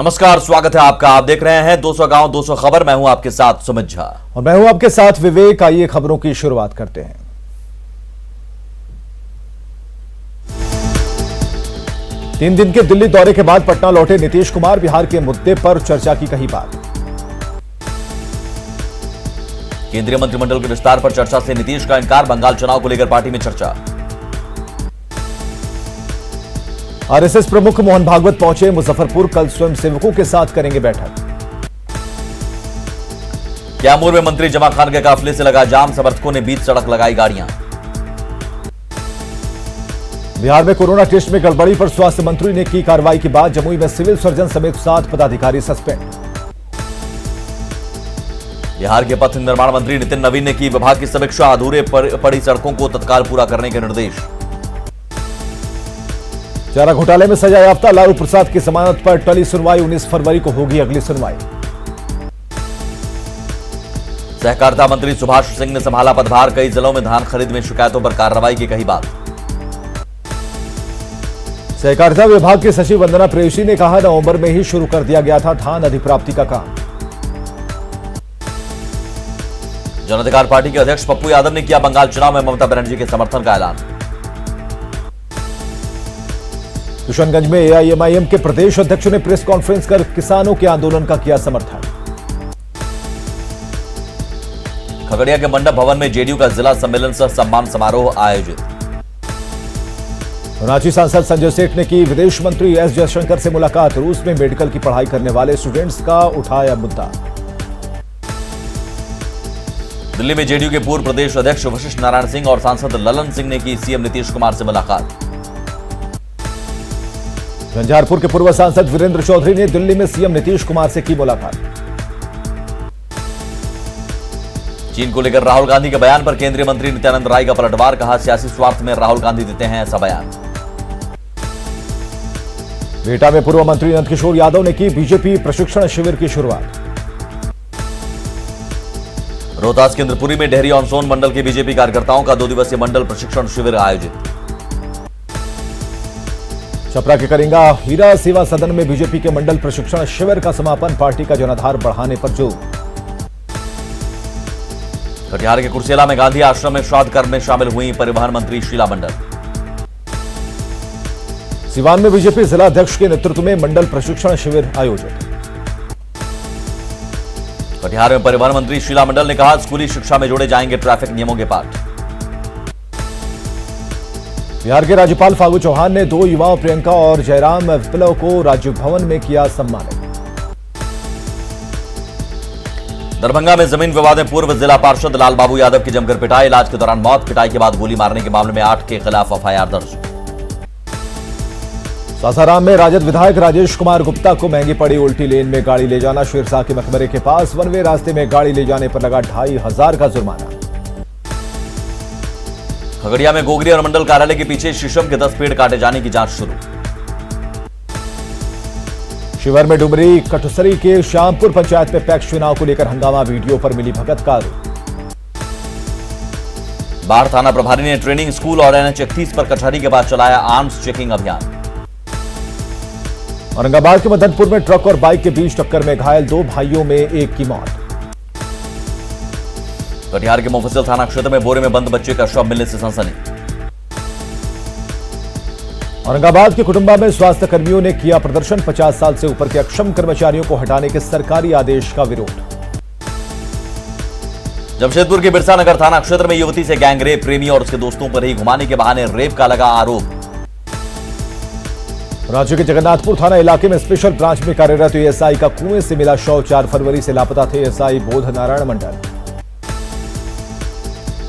नमस्कार, स्वागत है आपका। आप देख रहे हैं 200 गांव 200 खबर। मैं हूं आपके साथ सुमित झा और मैं हूं आपके साथ विवेक। आइए खबरों की शुरुआत करते हैं। तीन दिन के दिल्ली दौरे के बाद पटना लौटे नीतीश कुमार। बिहार के मुद्दे पर चर्चा की कही बात। केंद्रीय मंत्रिमंडल के विस्तार पर चर्चा से नीतीश का इनकार। बंगाल चुनाव को लेकर पार्टी में चर्चा। आरएसएस प्रमुख मोहन भागवत पहुंचे मुजफ्फरपुर। कल स्वयंसेवकों के साथ करेंगे बैठक। कैमूर में मंत्री जमा खान के काफिले से लगा जाम। समर्थकों ने बीच सड़क लगाई गाड़ियां। बिहार में कोरोना टेस्ट में गड़बड़ी पर स्वास्थ्य मंत्री ने की कार्रवाई की बात। जमुई में सिविल सर्जन समेत 7 पदाधिकारी सस्पेंड। बिहार के पथ निर्माण मंत्री नितिन नवीन ने की विभाग की समीक्षा। अधूरे पड़ी सड़कों को तत्काल पूरा करने के निर्देश। चारा घोटाले में सजायाफ्ता लालू प्रसाद की जमानत पर टली सुनवाई। 19 फरवरी को होगी अगली सुनवाई। सहकारिता मंत्री सुभाष सिंह ने संभाला पदभार। कई जिलों में धान खरीद में शिकायतों पर कार्रवाई की कही बात। सहकारिता विभाग के सचिव वंदना प्रेयसी ने कहा, नवंबर में ही शुरू कर दिया गया था धान अधिप्राप्ति का काम। जन अधिकार पार्टी के अध्यक्ष पप्पू यादव ने किया बंगाल चुनाव में ममता बनर्जी के समर्थन का ऐलान। किशनगंज में एआईएमआईएम के प्रदेश अध्यक्ष ने प्रेस कॉन्फ्रेंस कर किसानों के आंदोलन का किया समर्थन। खगड़िया के मंडप भवन में जेडीयू का जिला सम्मेलन सह सम्मान समारोह आयोजित। रांची सांसद संजय सेठ ने की विदेश मंत्री एस जयशंकर से मुलाकात। रूस में मेडिकल की पढ़ाई करने वाले स्टूडेंट्स का उठाया मुद्दा। दिल्ली में जेडीयू के पूर्व प्रदेश अध्यक्ष वशिष्ठ नारायण सिंह और सांसद ललन सिंह ने की सीएम नीतीश कुमार से मुलाकात। झंझारपुर के पूर्व सांसद वीरेंद्र चौधरी ने दिल्ली में सीएम नीतीश कुमार से की मुलाकात। चीन को लेकर राहुल गांधी के बयान पर केंद्रीय मंत्री नित्यानंद राय का पलटवार। कहा, सियासी स्वार्थ में राहुल गांधी देते हैं ऐसा बयान। बिहटा में पूर्व मंत्री नंदकिशोर यादव ने की बीजेपी प्रशिक्षण शिविर की शुरुआत। रोहतास के इंद्रपुरी में डेहरी ऑन सोन मंडल के बीजेपी कार्यकर्ताओं का 2 दिवसीय मंडल प्रशिक्षण शिविर आयोजित। छपरा के करेंगा हीरा सेवा सदन में बीजेपी के मंडल प्रशिक्षण शिविर का समापन। पार्टी का जनाधार बढ़ाने पर जोर। कटिहार के कुर्सेला में गांधी आश्रम में श्राद्ध कर्म में शामिल हुई परिवहन मंत्री शीला मंडल। सिवान में बीजेपी जिला अध्यक्ष के नेतृत्व में मंडल प्रशिक्षण शिविर आयोजित। कटिहार में परिवहन मंत्री शीला मंडल ने कहा, स्कूली शिक्षा में जोड़े जाएंगे ट्रैफिक नियमों के पाठ। बिहार के राज्यपाल फागू चौहान ने 2 युवाओं प्रियंका और जयराम विप्लव को राजभवन में किया सम्मानित। दरभंगा में जमीन विवाद में पूर्व जिला पार्षद लाल बाबू यादव की जमकर पिटाई। इलाज के दौरान मौत। पिटाई के बाद गोली मारने के मामले में 8 के खिलाफ एफआईआर दर्ज। सासाराम में राजद विधायक राजेश कुमार गुप्ता को महंगी पड़ी उल्टी लेन में गाड़ी ले जाना। शेरशाह के मकबरे के पास वन वे रास्ते में गाड़ी ले जाने पर लगा 2500 का जुर्माना। खगड़िया में गोगरी और मंडल कार्यालय के पीछे शीशम के 10 पेड़ काटे जाने की जांच शुरू। शिवहर में डुमरी कटुसरी के श्यामपुर पंचायत में पैक्स चुनाव को लेकर हंगामा। वीडियो पर मिली भगत का आरोप। बाढ़ थाना प्रभारी ने ट्रेनिंग स्कूल और NH 31 पर कचहरी के बाद चलाया आर्म्स चेकिंग अभियान। औरंगाबाद के मदनपुर में ट्रक और बाइक के बीच टक्कर में घायल 2 भाइयों में एक की मौत। कटिहार के मुफस्सिल थाना क्षेत्र में बोरे में बंद बच्चे का शव मिलने से सनसनी। औरंगाबाद के कुटुंबा में स्वास्थ्य कर्मियों ने किया प्रदर्शन। 50 साल से ऊपर के अक्षम कर्मचारियों को हटाने के सरकारी आदेश का विरोध। जमशेदपुर के बिरसा नगर थाना क्षेत्र में युवती से गैंगरेप। प्रेमी और उसके दोस्तों पर ही घुमाने के बहाने रेप का लगा आरोप। रांची के जगन्नाथपुर थाना इलाके में स्पेशल ब्रांच में कार्यरत एएसआई का कुएं से मिला शव। 4 फरवरी से लापता थे एएसआई बोध नारायण मंडल।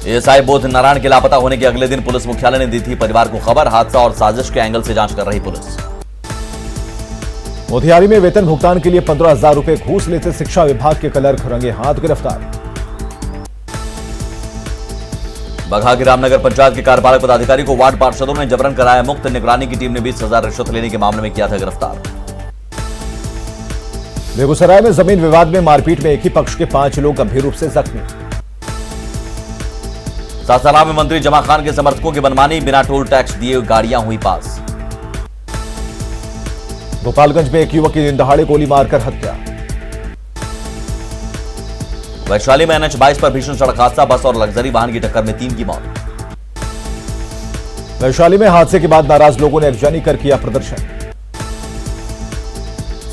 एएसआई बोध नारायण के लापता होने के अगले दिन पुलिस मुख्यालय ने दी थी परिवार को खबर। हादसा और साजिश के एंगल से जांच कर रही पुलिस। मोतिहारी में वेतन भुगतान के लिए 15,000 रुपए घूस लेते शिक्षा विभाग के क्लर्क रंगे हाथ गिरफ्तार। बगहा की रामनगर पंचायत के कार्यपालक पदाधिकारी को वार्ड पार्षदों ने जबरन कराया मुक्त। निगरानी की टीम ने 20,000 रिश्वत लेने के मामले में किया था गिरफ्तार। बेगूसराय में जमीन विवाद में मारपीट में एक ही पक्ष के 5 लोग गंभीर रूप से जख्मी। सासाराम में मंत्री जमा खान के समर्थकों की मनमानी। बिना टोल टैक्स दिए गाड़ियां हुई पास। गोपालगंज में एक युवक की दिन दहाड़े गोली मारकर हत्या। वैशाली में NH-22 पर भीषण सड़क हादसा, बस और लग्जरी वाहन की टक्कर में 3 की मौत। वैशाली में हादसे के बाद नाराज लोगों ने एकजुटी कर किया प्रदर्शन।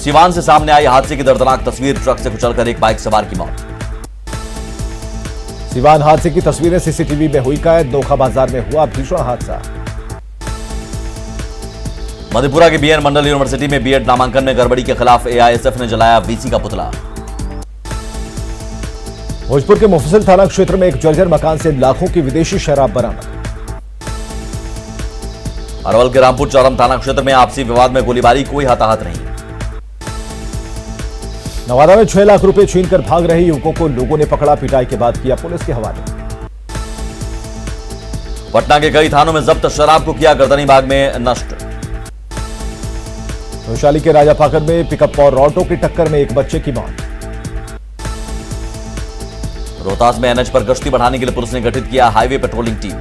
सिवान से सामने आई हादसे की दर्दनाक तस्वीर, ट्रक से कुचलकर एक बाइक सवार की मौत। सिवान हादसे की तस्वीरें सीसीटीवी में हुई कैद, नोखा बाजार में हुआ भीषण हादसा। मधेपुरा की BN मंडल यूनिवर्सिटी में B.Ed नामांकन में गड़बड़ी के खिलाफ AISF ने जलाया VC का पुतला। भोजपुर के मुफस्सिल थाना क्षेत्र में एक जर्जर मकान से लाखों की विदेशी शराब बरामद। अरवल के रामपुर चौरम थाना क्षेत्र में आपसी विवाद में गोलीबारी, कोई हताहत नहीं। नवादा में 6 लाख रुपए छीनकर भाग रहे युवकों को लोगों ने पकड़ा, पिटाई के बाद किया पुलिस के हवाले। पटना के कई थानों में जब्त शराब को किया गर्दनी बाग में नष्ट। वैशाली के राजापाकर में पिकअप और ऑटो की टक्कर में एक बच्चे की मौत। रोहतास में NH पर गश्ती बढ़ाने के लिए पुलिस ने गठित किया हाईवे पेट्रोलिंग टीम।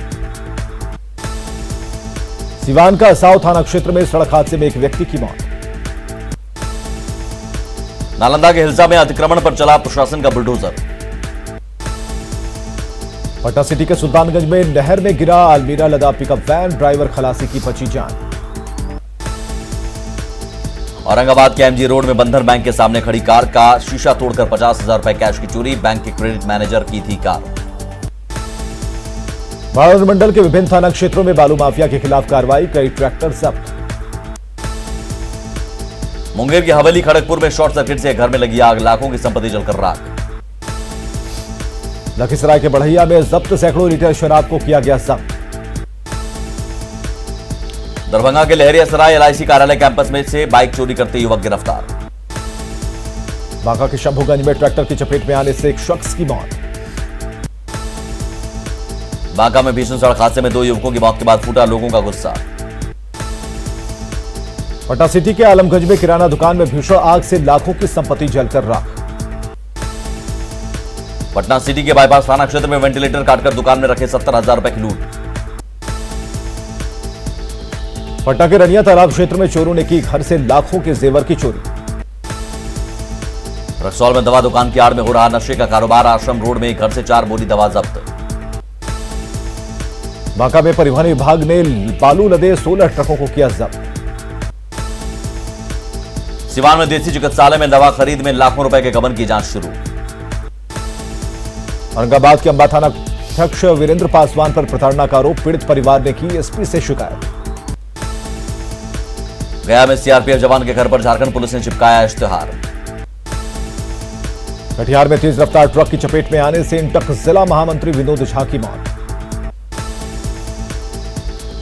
सिवान का असाव थाना क्षेत्र में सड़क हादसे में एक व्यक्ति की मौत। नालंदा के हिल्सा में अतिक्रमण पर चला प्रशासन का बुलडोजर। पटना सिटी के सुल्तानगंज में नहर में गिरा अलमीरा लदा पिकअप वैन, ड्राइवर खलासी की बची जान। औरंगाबाद के MG रोड में बंधन बैंक के सामने खड़ी कार का शीशा तोड़कर 50,000 रुपए कैश की चोरी, बैंक के क्रेडिट मैनेजर की थी कार। बाड़मेर मंडल के विभिन्न थाना क्षेत्रों में बालू माफिया के खिलाफ कार्रवाई, कई ट्रैक्टर जब्त। मुंगेर की हवेली खड़गपुर में शॉर्ट सर्किट से घर में लगी आग, लाखों की संपत्ति जलकर राख। लखीसराय के बढ़ैया में जब्त सैकड़ों लीटर शराब को किया गया जब्त। दरभंगा के लहरियासराय LIC कार्यालय कैंपस में से बाइक चोरी करते युवक गिरफ्तार। बांका के शंभूगंज में ट्रैक्टर की चपेट में आने से एक शख्स की मौत। बांका में भीषण सड़क हादसे में 2 युवकों की मौत के बाद फूटा लोगों का गुस्सा। पटना सिटी के आलमगंज में किराना दुकान में भीषण आग से लाखों की संपत्ति जलकर राख। पटना सिटी के बाईपास थाना क्षेत्र में वेंटिलेटर काटकर दुकान में रखे 70,000 रुपए की लूट। पटना के रनिया तालाब क्षेत्र में चोरों ने की घर से लाखों के जेवर की चोरी। रक्सौल में दवा दुकान की आड़ में हो रहा नशे का कारोबार, आश्रम रोड में एक घर से 4 बोरी दवा जब्त। बांका में परिवहन विभाग ने बालू लदे 16 ट्रकों को किया जब्त। सिवान में देसी चिकित्सालय में दवा खरीद में लाखों रुपए के गबन की जांच शुरू। औरंगाबाद के अंबा थाना अध्यक्ष वीरेंद्र पासवान पर प्रताड़ना का आरोप, पीड़ित परिवार ने की SP से शिकायत। गया में CRPF जवान के घर पर झारखंड पुलिस ने चिपकाया इश्तेहार। कटिहार में तेज रफ्तार ट्रक की चपेट में आने से इंटक जिला महामंत्री विनोद झा की मौत।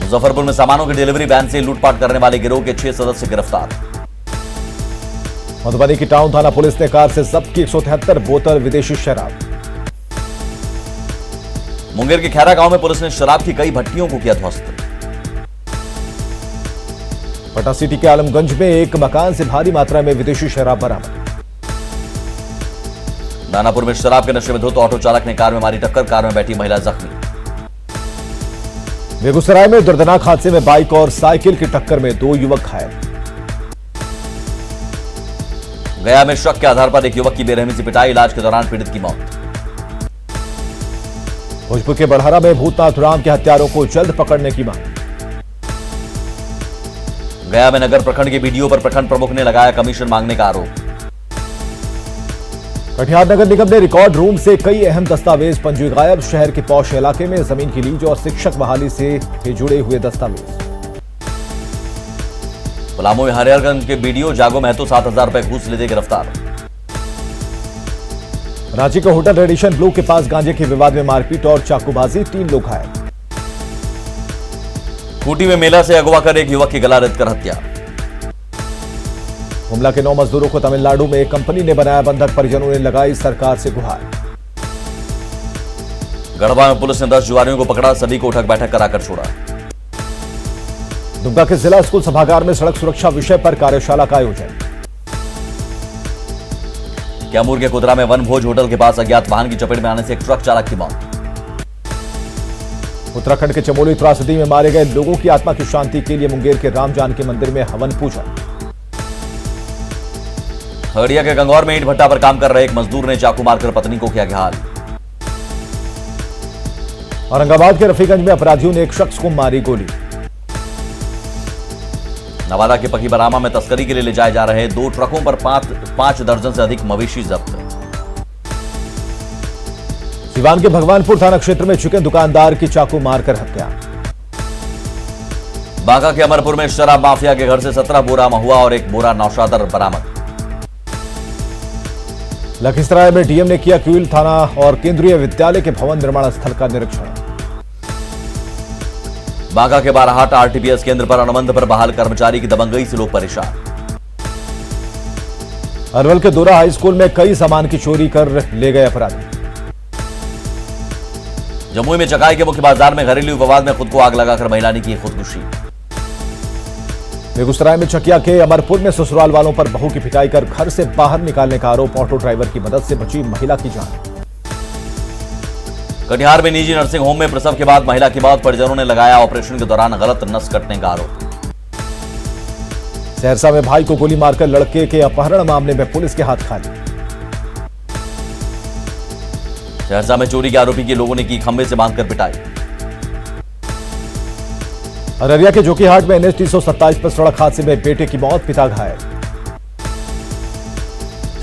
मुजफ्फरपुर में सामानों की डिलीवरी वैन से लूटपाट करने वाले गिरोह के 6 सदस्य गिरफ्तार। मधुबनी की टाउन थाना पुलिस ने कार से जब्त की 173 बोतल विदेशी शराब। मुंगेर के खैरा गांव में पुलिस ने शराब की कई भट्टियों को किया ध्वस्त। पटना सिटी के आलमगंज में एक मकान से भारी मात्रा में विदेशी शराब बरामद। दानापुर में शराब के नशे में धुत ऑटो चालक ने कार में मारी टक्कर, कार में बैठी महिला जख्मी। बेगूसराय में दर्दनाक हादसे में बाइक और साइकिल की टक्कर में 2 युवक घायल। गया में शक के आधार पर एक युवक की बेरहमी से पिटाई, इलाज के दौरान पीड़ित की मौत। भोजपुर के बड़हरा में भूतनाथ राम के हत्यारों को जल्द पकड़ने की मांग। गया में नगर प्रखंड के BDO पर प्रखंड प्रमुख ने लगाया कमीशन मांगने का आरोप। कटिहार नगर निगम ने रिकॉर्ड रूम से कई अहम दस्तावेज पंजी गायब, शहर के पौष इलाके में जमीन की लीज और शिक्षक बहाली से थे जुड़े हुए दस्तावेज। पलामू में हरिहरगंज के BDO जागो महतो 7,000 रुपए घूस लेते गिरफ्तार। रांची के होटल रेडिशन ब्लू के पास गांजे के विवाद में मारपीट और चाकूबाजी, 3 लोग घायल। खूंटी में मेला से अगवा कर एक युवक की गला रेत कर हत्या। हुमला के 9 मजदूरों को तमिलनाडु में एक कंपनी ने बनाया बंधक, परिजनों ने लगाई सरकार से गुहार। गढ़वा में पुलिस ने 10 जुआरियों को पकड़ा, सभी को उठक बैठक कराकर छोड़ा। दुमका के जिला स्कूल सभागार में सड़क सुरक्षा विषय पर कार्यशाला का आयोजन। कैमूर के कुदरा में वन भोज होटल के पास अज्ञात वाहन की चपेट में आने से एक ट्रक चालक की मौत। उत्तराखंड के चमोली त्रासदी में मारे गए लोगों की आत्मा की शांति के लिए मुंगेर के राम जानकी मंदिर में हवन पूजन। खगड़िया के गंगौर में ईंट भट्टा पर काम कर रहे एक मजदूर ने चाकू मारकर पत्नी को किया घायल। औरंगाबाद के रफीगंज में अपराधियों ने एक शख्स को मारी गोली। नवादा के पकीबरामा में तस्करी के लिए ले जाए जा रहे 2 ट्रकों पर 5 दर्जन से अधिक मवेशी जब्त। सिवान के भगवानपुर थाना क्षेत्र में चिकन दुकानदार की चाकू मारकर हत्या। बांका के अमरपुर में शराब माफिया के घर से 17 बोरा महुआ और 1 बोरा नौशादर बरामद। लखीसराय में डीएम ने किया क्यूल थाना और केंद्रीय विद्यालय के भवन निर्माण स्थल का निरीक्षण। बांका के बाराहाट आरटीपीएस केंद्र पर अनुबंध पर बहाल कर्मचारी की दबंगई से लोग परेशान। अरवल के दोरा हाई स्कूल में कई सामान की चोरी कर ले गए अपराधी। जमुई में चकाई के मुख्य बाजार में घरेलू विवाद में खुद को आग लगाकर महिला ने की खुदकुशी। बेगूसराय में चकिया के अमरपुर में ससुराल वालों पर बहू की पिटाई कर घर से बाहर निकालने का आरोप, ऑटो ड्राइवर की मदद से बची महिला की जान। कटिहार में निजी नर्सिंग होम में प्रसव के बाद महिला की मौत, परिजनों ने लगाया ऑपरेशन के दौरान गलत नस कटने का आरोप। सहरसा में भाई को गोली मारकर लड़के के अपहरण मामले में पुलिस के हाथ खाली। सहरसा में चोरी के आरोपी की लोगों ने की खंभे से बांधकर पिटाई। अररिया के जोकीहाट में NH 327 पर सड़क हादसे में बेटे की मौत, पिता घायल।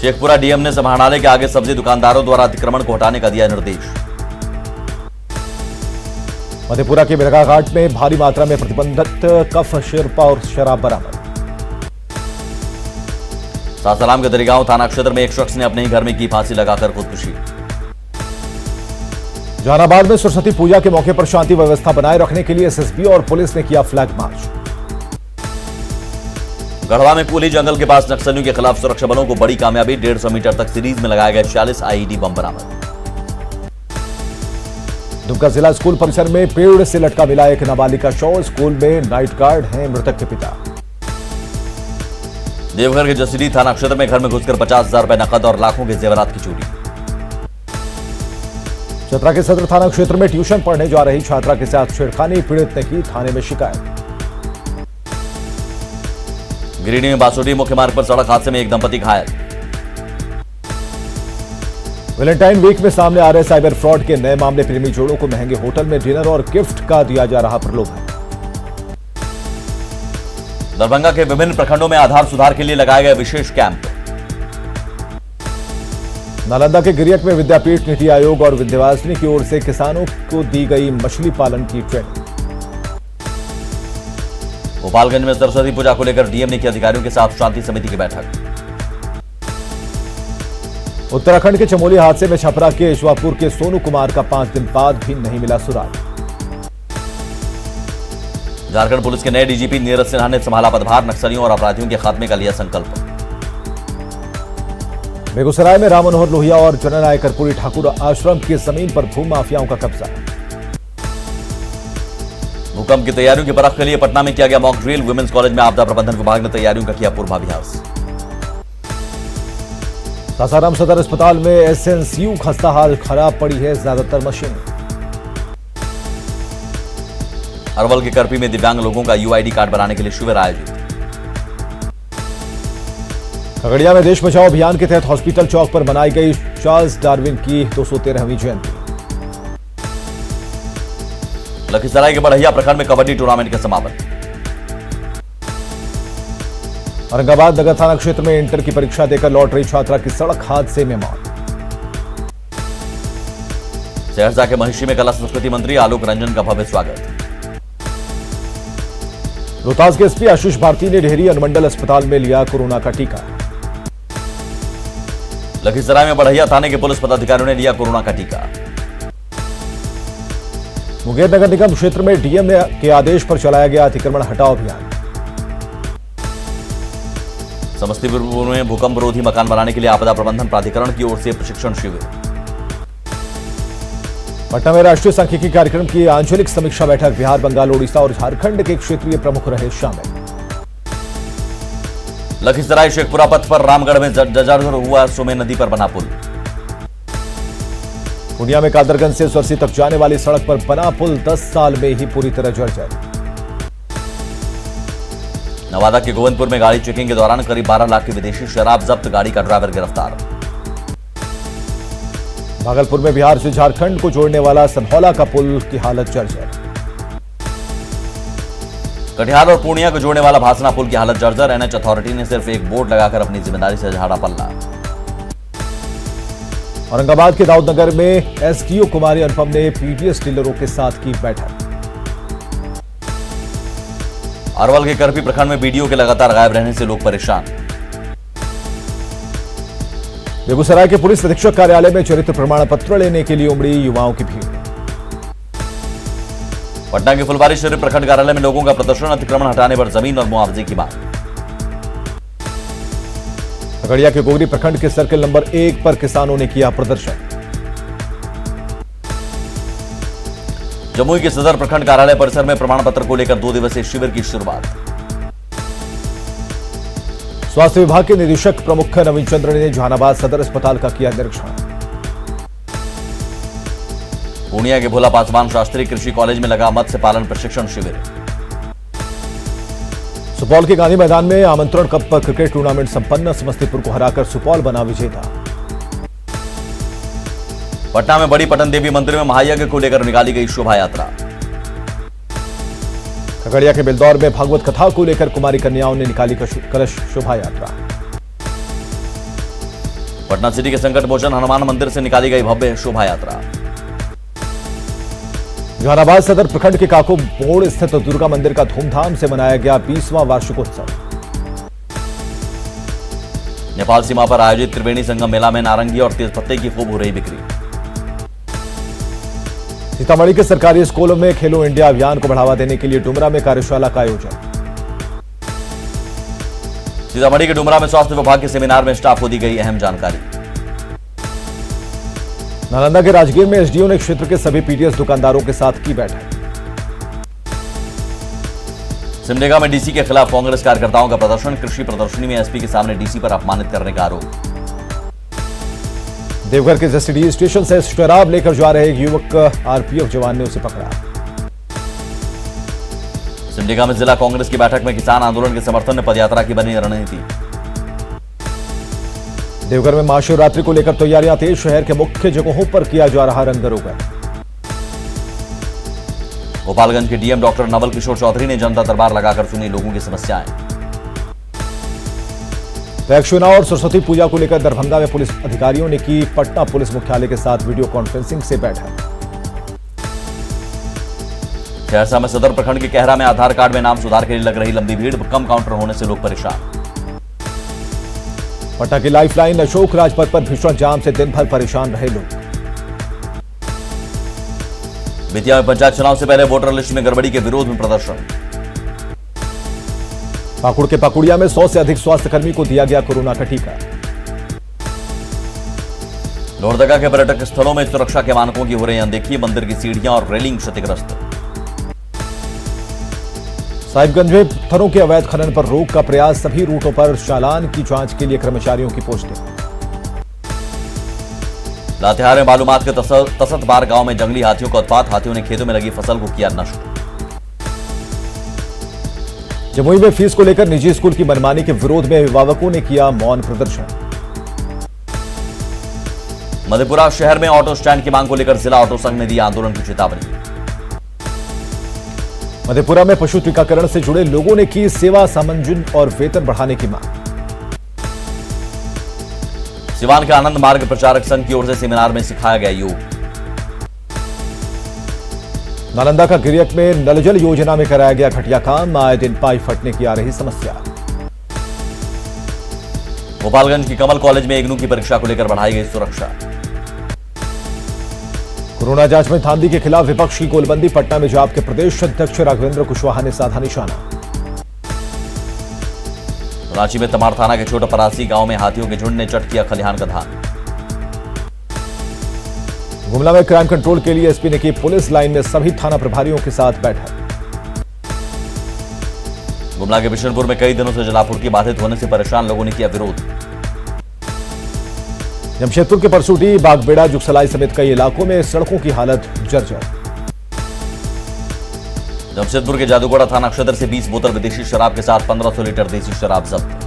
शेखपुरा डीएम ने समाहरणालय के आगे सब्जी दुकानदारों द्वारा अतिक्रमण को हटाने का दिया निर्देश। मधेपुरा के बिरगा घाट में भारी मात्रा में प्रतिबंधित कफ, शिरपा और शराब बरामद। सासाराम के दरिगांव थाना क्षेत्र में एक शख्स ने अपने ही घर में की फांसी लगाकर खुदकुशी। जहानाबाद में सरस्वती पूजा के मौके पर शांति व्यवस्था बनाए रखने के लिए एसएसबी और पुलिस ने किया फ्लैग मार्च। गढ़वा में पूली जंगल के पास नक्सलियों के खिलाफ सुरक्षा बलों को बड़ी कामयाबी, 150 मीटर तक सीरीज में लगाए गए 46 आईईडी बम बरामद। दुमका जिला स्कूल परिसर में पेड़ से लटका मिला एक नाबालिग का शव, स्कूल में नाइट गार्ड हैं मृतक के पिता। देवघर के जसीडीह थाना क्षेत्र में घर में घुसकर 50,000 रुपए नकद और लाखों के जेवरात की चोरी। चतरा के सदर थाना क्षेत्र में ट्यूशन पढ़ने जा रही छात्रा के साथ छेड़खानी, पीड़ित ने की थाने में शिकायत। गिरिडीह में बासोडी मुख्य मार्ग पर सड़क हादसे में एक दंपति घायल। वैलेंटाइन वीक में सामने आ रहे साइबर फ्रॉड के नए मामले, प्रेमी जोड़ों को महंगे होटल में डिनर और गिफ्ट का दिया जा रहा प्रलोभन। दरभंगा के विभिन्न प्रखंडों में आधार सुधार के लिए लगाए गए विशेष कैंप। नालंदा के गिरियक में विद्यापीठ, नीति आयोग और विंध्यवासिनी की ओर से किसानों को दी गई मछली पालन की ट्रेनिंग। गोपालगंज में सरस्वती पूजा को लेकर डीएम ने की अधिकारियों के साथ शांति समिति की बैठक। उत्तराखंड के चमोली हादसे में छपरा के ईश्वापुर के सोनू कुमार का 5 दिन बाद भी नहीं मिला सुराग। झारखंड पुलिस के नए डीजीपी नीरज सिन्हा ने संभाला पदभार, नक्सलियों और अपराधियों के खात्मे का लिया संकल्प। बेगूसराय में राम मनोहर लोहिया और जननायक कर्पूरी ठाकुर आश्रम की जमीन पर भूमाफियाओं का कब्जा। भूकंप की तैयारियों की परख के लिए पटना में किया गया मॉक ड्रिल, वुमेन्स कॉलेज में आपदा प्रबंधन विभाग ने तैयारियों का किया पूर्वाभ्यास। सासाराम सदर अस्पताल में एसएनसीयू खस्ता हाल, खराब पड़ी है ज्यादातर मशीन। अरवल के करपी में दिव्यांग लोगों का यूआईडी कार्ड बनाने के लिए शिविर आयोजित। खगड़िया में देश बचाओ अभियान के तहत हॉस्पिटल चौक पर बनाई गई चार्ल्स डार्विन की 213वीं जयंती। लखीसराय के बढ़ैया प्रखंड में कबड्डी टूर्नामेंट का समापन। औरंगाबाद नगर थाना क्षेत्र में इंटर की परीक्षा देकर लौट रही छात्रा की सड़क हादसे में मौत। सहरसा के महिषी में कला संस्कृति मंत्री आलोक रंजन का भव्य स्वागत। रोहतास के एसपी आशीष भारती ने डेहरी अनुमंडल अस्पताल में लिया कोरोना का टीका। लखीसराय में बढ़ैया थाने के पुलिस पदाधिकारियों ने लिया कोरोना का टीका। मुंगेर नगर निगम क्षेत्र में डीएम के आदेश पर चलाया गया अतिक्रमण हटाओ अभियान। समस्तीपुर में भूकंप विरोधी मकान बनाने के लिए आपदा प्रबंधन प्राधिकरण की ओर से प्रशिक्षण शिविर। पटना में राष्ट्रीय सांख्यिकी कार्यक्रम की आंचलिक समीक्षा बैठक, बिहार, बंगाल, ओडिशा और झारखंड के क्षेत्रीय प्रमुख रहे शामिल। लखीसराय शेखपुरा पथ पर रामगढ़ में जर्जर हुआ सोमे नदी पर बना पुल। पूर्णिया में कादरगंज से सरसी तक जाने वाली सड़क पर बना पुल 10 साल में ही पूरी तरह जर्जर। नवादा के गोविंदपुर में गाड़ी चेकिंग के दौरान करीब 12 लाख की विदेशी शराब जब्त, गाड़ी का ड्राइवर गिरफ्तार। भागलपुर में बिहार से झारखंड को जोड़ने वाला सनहौला का पुल की हालत जर्जर। कटिहार और पूर्णिया को जोड़ने वाला भासना पुल की हालत जर्जर, एनएच अथॉरिटी ने सिर्फ एक बोर्ड लगाकर अपनी जिम्मेदारी से झाड़ा पल्ला। औरंगाबाद के दाऊदनगर में एसडीओ कुमारी अनुपम ने पीडीएस डीलरों के साथ की बैठक। अरवल के करपी प्रखंड में बीडीओ के लगातार गायब रहने से लोग परेशान। बेगूसराय के पुलिस अधीक्षक कार्यालय में चरित्र प्रमाण पत्र लेने के लिए उमड़ी युवाओं की भीड़। पटना के फुलवारी शरीफ प्रखंड कार्यालय में लोगों का प्रदर्शन, अतिक्रमण हटाने पर जमीन और मुआवजे की मांग। खगड़िया के गोगरी प्रखंड के सर्किल नंबर 1 पर किसानों ने किया प्रदर्शन। जमुई के सदर प्रखंड कार्यालय परिसर में प्रमाण पत्र को लेकर 2 दिवसीय शिविर की शुरुआत। स्वास्थ्य विभाग के निदेशक प्रमुख नवीन चंद्र ने जहानाबाद सदर अस्पताल का किया निरीक्षण। पूर्णिया के भोला पासवान शास्त्री कृषि कॉलेज में लगा मत्स्य पालन प्रशिक्षण शिविर। सुपौल के गांधी मैदान में आमंत्रण कप पर क्रिकेट टूर्नामेंट संपन्न, समस्तीपुर को हराकर सुपौल बना विजेता। पटना में बड़ी पटन देवी मंदिर में महायज्ञ को लेकर निकाली गई शोभा यात्रा। खगड़िया के बिलदौर में भागवत कथा को लेकर कुमारी कन्याओं ने निकाली कलश शोभा यात्रा। पटना सिटी के संकट मोचन हनुमान मंदिर से निकाली गई भव्य शोभा यात्रा। जहानाबाद सदर प्रखंड के काको मोड़ स्थित दुर्गा मंदिर का धूमधाम से मनाया गया 20वां वार्षिकोत्सव। नेपाल सीमा पर आयोजित त्रिवेणी संगम मेला में नारंगी और तेज पत्ते की खूब हो रही बिक्री। सीतामढ़ी के सरकारी स्कूलों में खेलो इंडिया अभियान को बढ़ावा देने के लिए डुमरा में कार्यशाला का आयोजन। सीतामढ़ी के डुमरा में स्वास्थ्य विभाग के सेमिनार में स्टाफ को दी गई अहम जानकारी। नालंदा के राजगीर में एसडीओ ने क्षेत्र के सभी पीडीएस दुकानदारों के साथ की बैठक। सिमडेगा में डीसी के खिलाफ कांग्रेस कार्यकर्ताओं का प्रदर्शन, कृषि प्रदर्शनी में एसपी के सामने डीसी पर अपमानित करने का आरोप। देवघर के जसीडीह स्टेशन से शराब लेकर जा रहे एक युवक आरपीएफ जवान ने उसे पकड़ा। सिमडेगा में जिला कांग्रेस की बैठक में किसान आंदोलन के समर्थन में पदयात्रा की बनी रणनीति। देवघर में महाशिवरात्रि को लेकर तैयारियां तेज, शहर के मुख्य जगहों पर किया जा रहा रंगारोगन। गोपालगंज के डीएम डॉक्टर नवल किशोर चौधरी ने जनता दरबार लगाकर सुनी लोगों की समस्याएं। पैक्स चुनाव और सरस्वती पूजा को लेकर दरभंगा में पुलिस अधिकारियों ने की पटना पुलिस मुख्यालय के साथ वीडियो कॉन्फ्रेंसिंग से बैठक। सहरसा में सदर प्रखंड के कहरा में आधार कार्ड में नाम सुधार के लिए लग रही लंबी भीड़, कम काउंटर होने से लोग परेशान। पटना की लाइफलाइन अशोक राजपथ पर भीषण जाम से दिन भर परेशान रहे लोग। बेतिया में पंचायत चुनाव से पहले वोटर लिस्ट में गड़बड़ी के विरोध में प्रदर्शन। पाकुड़ के पाकुड़िया में 100 से अधिक स्वास्थ्यकर्मी को दिया गया कोरोना का टीका। लोहरदगा के पर्यटक स्थलों में सुरक्षा के मानकों की हो रही अनदेखी, मंदिर की सीढ़ियां और रेलिंग क्षतिग्रस्त। साहिबगंज में पत्थरों के अवैध खनन पर रोक का प्रयास, सभी रूटों पर चालान की जांच के लिए कर्मचारियों की पोस्टिंग। लातेहार में मालूमात के तसतबार गांव में जंगली हाथियों का उत्पात, हाथियों ने खेतों में लगी फसल को किया नष्ट। जमुई में फीस को लेकर निजी स्कूल की मनमानी के विरोध में अभिभावकों ने किया मौन प्रदर्शन। मधेपुरा शहर में ऑटो स्टैंड की मांग को लेकर जिला ऑटो संघ ने दी आंदोलन की चेतावनी। मधेपुरा में पशु टीकाकरण से जुड़े लोगों ने की सेवा सामंजन और वेतन बढ़ाने की मांग। सिवान के आनंद मार्ग प्रचारक संघ की ओर से सेमिनार में सिखाया गया योग। नालंदा का गिरियक में नल जल योजना में कराया गया घटिया काम, आए दिन पाइप फटने की आ रही समस्या। गोपालगंज की कमल कॉलेज में इग्नू की परीक्षा को लेकर बढ़ाई गई सुरक्षा। कोरोना जांच में धांधली के खिलाफ विपक्ष की गोलबंदी, पटना में जाप के प्रदेश अध्यक्ष राघवेंद्र कुशवाहा ने साधा निशाना। रांची में तमाड़ थाना के छोटा परासी गांव में हाथियों के झुंड ने चट किया खलिहान का धान। गुमला में क्राइम कंट्रोल के लिए एसपी ने की पुलिस लाइन में सभी थाना प्रभारियों के साथ बैठक। गुमला के बिशनपुर में कई दिनों से जलापूर्ति बाधित होने से परेशान लोगों ने किया विरोध। जमशेदपुर के परसूटी, बागबेड़ा, जुगसलाई समेत कई इलाकों में सड़कों की हालत जर्जर। जमशेदपुर के जादूगोड़ा थाना क्षेत्र से 20 बोतल विदेशी शराब के साथ 1500 लीटर देसी शराब जब्त।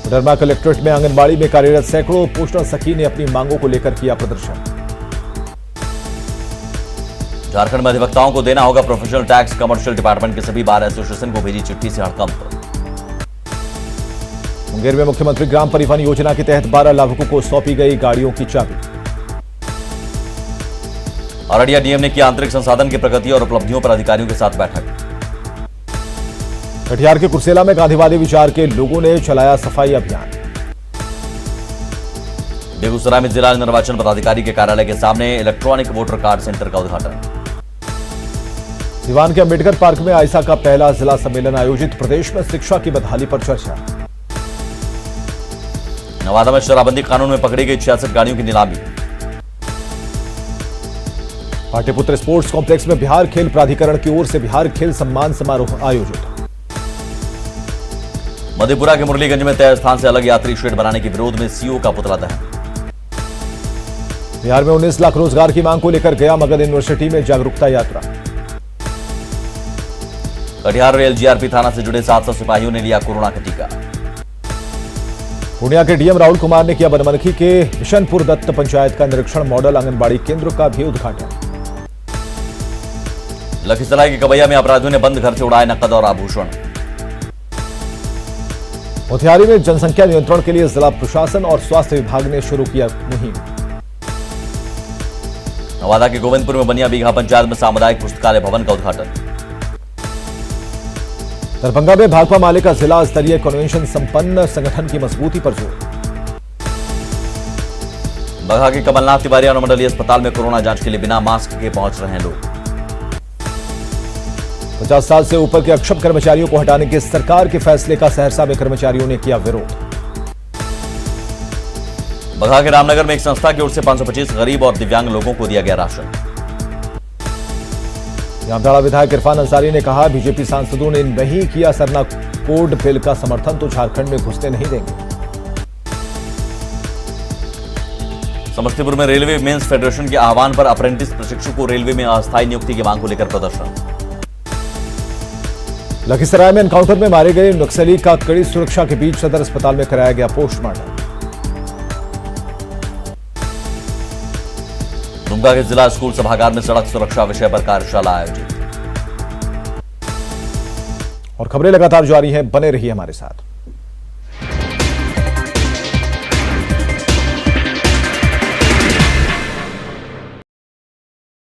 कोडरमा कलेक्ट्रेट में आंगनबाड़ी में कार्यरत सैकड़ों पोषण सखी ने अपनी मांगों को लेकर किया प्रदर्शन। झारखंड में अधिवक्ताओं को देना होगा प्रोफेशनल टैक्स, कमर्शियल डिपार्टमेंट के सभी बार एसोसिएशन को भेजी चिट्ठी से हड़कंप। मुंगेर में मुख्यमंत्री ग्राम परिवहन योजना के तहत 12 लाभुकों को सौंपी गई गाड़ियों की चाबी। अररिया डीएम ने किया आंतरिक संसाधन की प्रगति और उपलब्धियों पर अधिकारियों के साथ बैठक। कटिहार के कुर्सेला में गांधीवादी विचार के लोगों ने चलाया सफाई अभियान। बेगूसराय में जिला निर्वाचन पदाधिकारी के कार्यालय के सामने इलेक्ट्रॉनिक वोटर कार्ड सेंटर का उद्घाटन। सिवान के अंबेडकर पार्क में आइसा का पहला जिला सम्मेलन आयोजित, प्रदेश में शिक्षा की बदहाली पर चर्चा। नवादा में शराबबंदी कानून में पकड़ी गई 66 गाड़ियों की नीलामी। पाटलिपुत्र स्पोर्ट्स कॉम्प्लेक्स में बिहार खेल प्राधिकरण की ओर से बिहार खेल सम्मान समारोह आयोजित। मधेपुरा के मुरलीगंज में तय स्थान से अलग यात्री शेड बनाने के विरोध में सीओ का पुतला दहन। बिहार में 19 लाख रोजगार की मांग को लेकर गया मगध यूनिवर्सिटी में जागरूकता यात्रा। कटिहार रेल जीआरपी थाना से जुड़े 700 सिपाहियों ने लिया कोरोना का टीका। पूर्णिया के डीएम राहुल कुमार ने किया बनमनखी के बिशनपुर दत्त पंचायत का निरीक्षण, मॉडल आंगनबाड़ी केंद्र का भी उद्घाटन। लखीसराय के कबैया में अपराधियों ने बंद घर से उड़ाए नकद और आभूषण। मोतिहारी में जनसंख्या नियंत्रण के लिए जिला प्रशासन और स्वास्थ्य विभाग ने शुरू किया मुहिम। नवादा के गोविंदपुर में बनिया बीघा पंचायत में सामुदायिक पुस्तकालय भवन का उद्घाटन। दरभंगा में भाकपा माले का जिला स्तरीय कन्वेंशन संपन्न, संगठन की मजबूती पर जोर। बगहा के कमलनाथ तिवारी अनुमंडलीय अस्पताल में कोरोना जांच के लिए बिना मास्क के पहुंच रहे हैं लोग। 50 साल से ऊपर के अक्षम कर्मचारियों को हटाने के सरकार के फैसले का सहरसा में कर्मचारियों ने किया विरोध। बगहा के रामनगर में एक संस्था की ओर से 525 गरीब और दिव्यांग लोगों को दिया गया राशन। जामताड़ा विधायक इरफान अंसारी ने कहा, बीजेपी सांसदों ने नहीं किया सरना कोड बिल का समर्थन तो झारखंड में घुसने नहीं देंगे। समस्तीपुर में रेलवे मेंस फेडरेशन के आह्वान पर अप्रेंटिस प्रशिक्षु को रेलवे में अस्थायी नियुक्ति की मांग को लेकर प्रदर्शन। लखीसराय में एनकाउंटर में मारे गए नक्सली का कड़ी सुरक्षा के बीच सदर अस्पताल में कराया गया पोस्टमार्टम। दुमका के जिला स्कूल सभागार में सड़क सुरक्षा विषय पर कार्यशाला आयोजित। और खबरें लगातार जारी हैं, बने रहिए हमारे साथ।